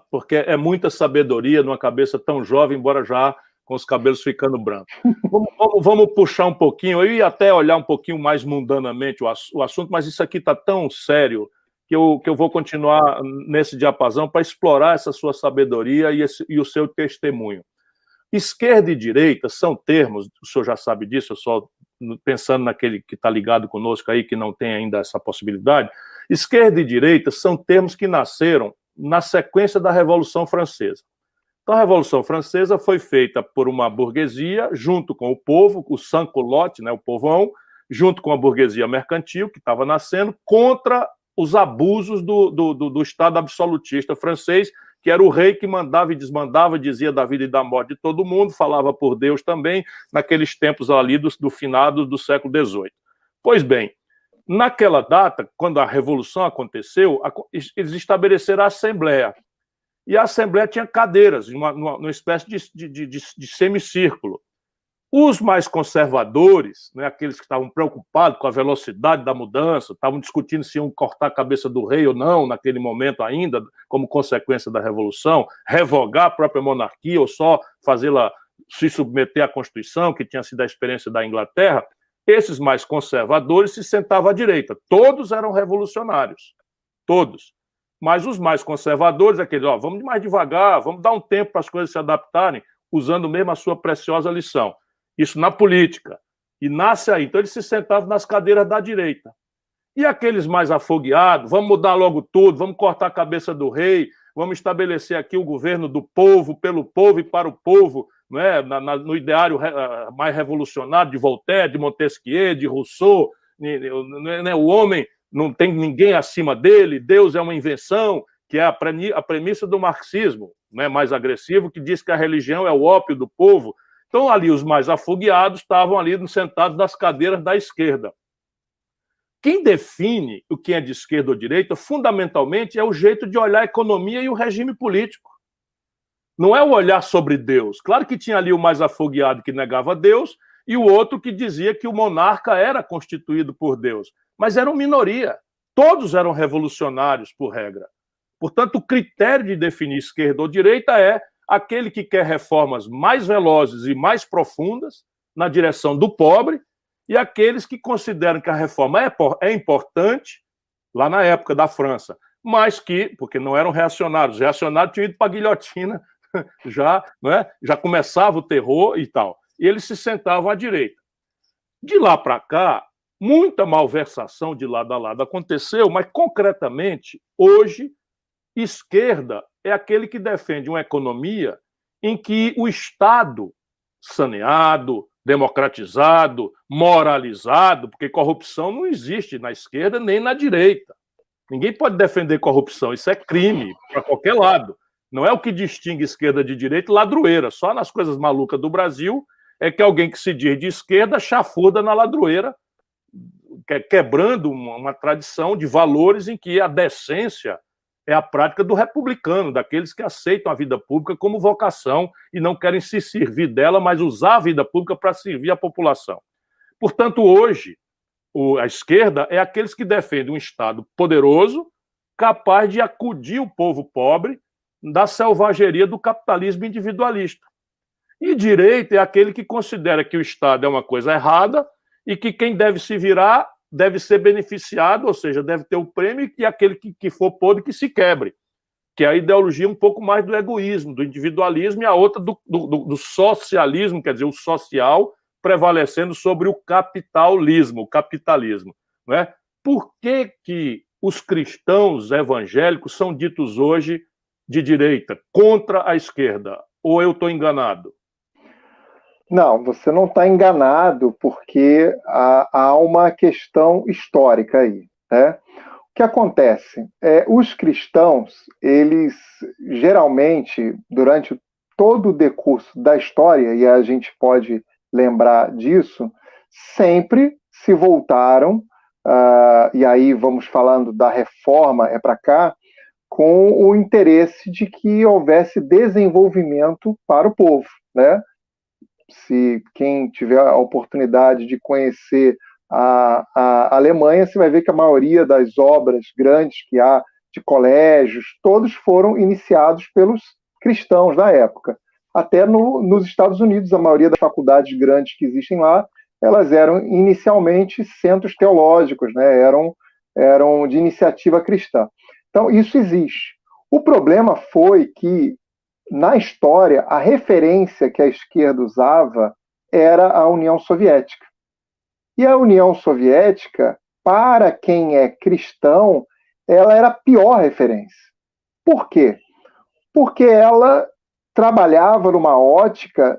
porque é muita sabedoria numa cabeça tão jovem, embora já com os cabelos ficando brancos. Vamos puxar um pouquinho, eu ia até olhar um pouquinho mais mundanamente o assunto, mas isso aqui está tão sério que eu vou continuar nesse diapasão para explorar essa sua sabedoria e o seu testemunho. Esquerda e direita são termos, o senhor já sabe disso, eu só pensando naquele que está ligado conosco aí, que não tem ainda essa possibilidade. Esquerda e direita são termos que nasceram na sequência da Revolução Francesa. Então, a Revolução Francesa foi feita por uma burguesia, junto com o povo, o sans-culotte, né, o povão, junto com a burguesia mercantil, que estava nascendo, contra os abusos do Estado absolutista francês, que era o rei que mandava e desmandava, dizia da vida e da morte de todo mundo, falava por Deus também, naqueles tempos ali do finado do século XVIII. Pois bem, naquela data, quando a Revolução aconteceu, eles estabeleceram a Assembleia. E a Assembleia tinha cadeiras, numa espécie de semicírculo. Os mais conservadores, né, aqueles que estavam preocupados com a velocidade da mudança, estavam discutindo se iam cortar a cabeça do rei ou não, naquele momento ainda, como consequência da Revolução, revogar a própria monarquia ou só fazê-la se submeter à Constituição, que tinha sido a experiência da Inglaterra, esses mais conservadores se sentavam à direita. Todos eram revolucionários. Todos. Mas os mais conservadores, aqueles, vamos mais devagar, vamos dar um tempo para as coisas se adaptarem, usando mesmo a sua preciosa lição. Isso na política. E nasce aí. Então, eles se sentavam nas cadeiras da direita. E aqueles mais afogueados, vamos mudar logo tudo, vamos cortar a cabeça do rei, vamos estabelecer aqui o governo do povo, pelo povo e para o povo, não é? No ideário mais revolucionário de Voltaire, de Montesquieu, de Rousseau, né? O homem não tem ninguém acima dele, Deus é uma invenção, que é a premissa do marxismo, né, mais agressivo, que diz que a religião é o ópio do povo. Então, ali, os mais afogueados estavam ali sentados nas cadeiras da esquerda. Quem define o que é de esquerda ou direita, fundamentalmente, é o jeito de olhar a economia e o regime político. Não é o olhar sobre Deus. Claro que tinha ali o mais afogueado que negava Deus e o outro que dizia que o monarca era constituído por Deus. Mas eram minoria. Todos eram revolucionários, por regra. Portanto, o critério de definir esquerda ou direita é aquele que quer reformas mais velozes e mais profundas na direção do pobre e aqueles que consideram que a reforma é importante, lá na época da França, mas que, porque não eram reacionários, os reacionários tinham ido para a guilhotina, já começava o terror e tal. E eles se sentavam à direita. De lá para cá, muita malversação de lado a lado aconteceu, mas concretamente, hoje, esquerda é aquele que defende uma economia em que o Estado, saneado, democratizado, moralizado, porque corrupção não existe na esquerda nem na direita. Ninguém pode defender corrupção, isso é crime para qualquer lado. Não é o que distingue esquerda de direita ladroeira. Só nas coisas malucas do Brasil é que alguém que se diz de esquerda chafurda na ladroeira, quebrando uma tradição de valores em que a decência é a prática do republicano, daqueles que aceitam a vida pública como vocação e não querem se servir dela, mas usar a vida pública para servir a população. Portanto, hoje, a esquerda é aqueles que defendem um Estado poderoso, capaz de acudir o povo pobre da selvageria do capitalismo individualista. E direita é aquele que considera que o Estado é uma coisa errada e que quem deve se virar deve ser beneficiado, ou seja, deve ter o prêmio, e aquele que for podre que se quebre, que é a ideologia um pouco mais do egoísmo, do individualismo, e a outra do socialismo, quer dizer, o social prevalecendo sobre o capitalismo, não é? Por que os cristãos evangélicos são ditos hoje de direita, contra a esquerda? Ou eu estou enganado? Não, você não está enganado, porque há uma questão histórica aí, né? O que acontece? Os cristãos, eles geralmente, durante todo o decurso da história, e a gente pode lembrar disso, sempre se voltaram, e aí vamos falando da reforma, para cá, com o interesse de que houvesse desenvolvimento para o povo, né? Se quem tiver a oportunidade de conhecer a Alemanha, você vai ver que a maioria das obras grandes que há de colégios, todos foram iniciados pelos cristãos da época. Até nos Estados Unidos, a maioria das faculdades grandes que existem lá, elas eram inicialmente centros teológicos, né? eram de iniciativa cristã. Então, isso existe. O problema foi que, na história, a referência que a esquerda usava era a União Soviética. E a União Soviética, para quem é cristão, ela era a pior referência. Por quê? Porque ela trabalhava numa ótica